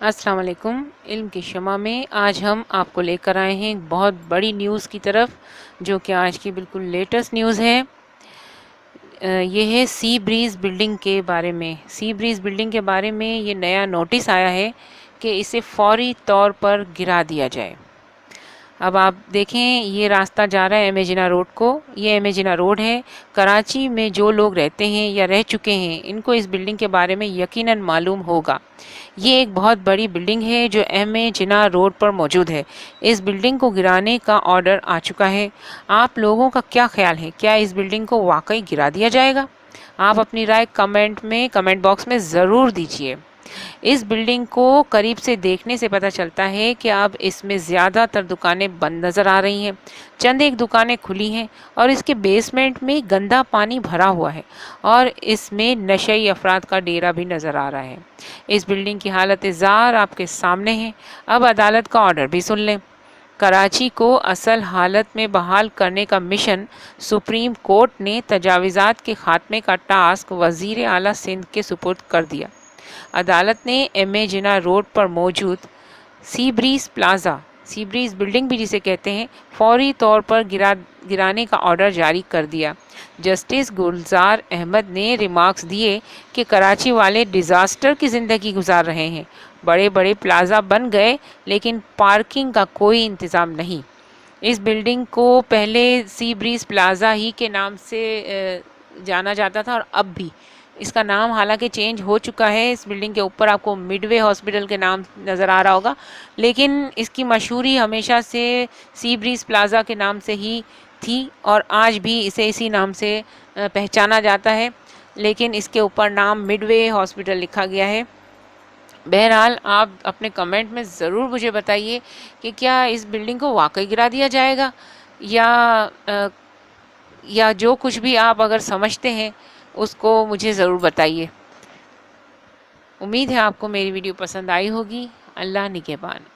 السلام علیکم۔ علم کی شمع میں آج ہم آپ کو لے کر آئے ہیں ایک بہت بڑی نیوز کی طرف، جو کہ آج کی بالکل لیٹسٹ نیوز ہے۔ یہ ہے سی بریز بلڈنگ کے بارے میں۔ سی بریز بلڈنگ کے بارے میں یہ نیا نوٹس آیا ہے کہ اسے فوری طور پر گرا دیا جائے۔ اب آپ دیکھیں، یہ راستہ جا رہا ہے ایم اے جناح روڈ کو۔ یہ ایم اے جناح روڈ ہے۔ کراچی میں جو لوگ رہتے ہیں یا رہ چکے ہیں، ان کو اس بلڈنگ کے بارے میں یقیناً معلوم ہوگا۔ یہ ایک بہت بڑی بلڈنگ ہے جو ایم اے جناح روڈ پر موجود ہے۔ اس بلڈنگ کو گرانے کا آرڈر آ چکا ہے۔ آپ لوگوں کا کیا خیال ہے؟ کیا اس بلڈنگ کو واقعی گرا دیا جائے گا؟ آپ اپنی رائے کمنٹ باکس میں ضرور دیجیے۔ اس بلڈنگ کو قریب سے دیکھنے سے پتہ چلتا ہے کہ اب اس میں زیادہ تر دکانیں بند نظر آ رہی ہیں۔ چند ایک دکانیں کھلی ہیں اور اس کے بیسمنٹ میں گندا پانی بھرا ہوا ہے اور اس میں نشئی افراد کا ڈیرا بھی نظر آ رہا ہے۔ اس بلڈنگ کی حالت زار آپ کے سامنے ہے۔ اب عدالت کا آرڈر بھی سن لیں۔ کراچی کو اصل حالت میں بحال کرنے کا مشن سپریم کورٹ نے تجاوزات کے خاتمے کا ٹاسک وزیر اعلیٰ سندھ کے سپرد کر دیا۔ عدالت نے ایم اے جناح روڈ پر موجود سی بریز پلازا، سی بریز بلڈنگ بھی جسے کہتے ہیں، فوری طور پر گرانے کا آرڈر جاری کر دیا۔ جسٹس گلزار احمد نے ریمارکس دیے کہ کراچی والے ڈیزاسٹر کی زندگی گزار رہے ہیں۔ بڑے بڑے پلازا بن گئے لیکن پارکنگ کا کوئی انتظام نہیں۔ اس بلڈنگ کو پہلے سی بریز پلازا ہی کے نام سے جانا جاتا تھا اور اب بھی اس کا نام حالانکہ چینج ہو چکا ہے۔ اس بلڈنگ کے اوپر آپ کو مڈ وے ہاسپٹل کے نام نظر آ رہا ہوگا، لیکن اس کی مشہوری ہمیشہ سے سی بریز پلازا کے نام سے ہی تھی اور آج بھی اسے اسی نام سے پہچانا جاتا ہے، لیکن اس کے اوپر نام مڈ وے ہاسپٹل لکھا گیا ہے۔ بہرحال آپ اپنے کمنٹ میں ضرور مجھے بتائیے کہ کیا اس بلڈنگ کو واقعی گرا دیا جائے گا یا جو کچھ بھی آپ اگر سمجھتے ہیں اس کو مجھے ضرور بتائیے۔ امید ہے آپ کو میری ویڈیو پسند آئی ہوگی۔ اللہ نگہبان۔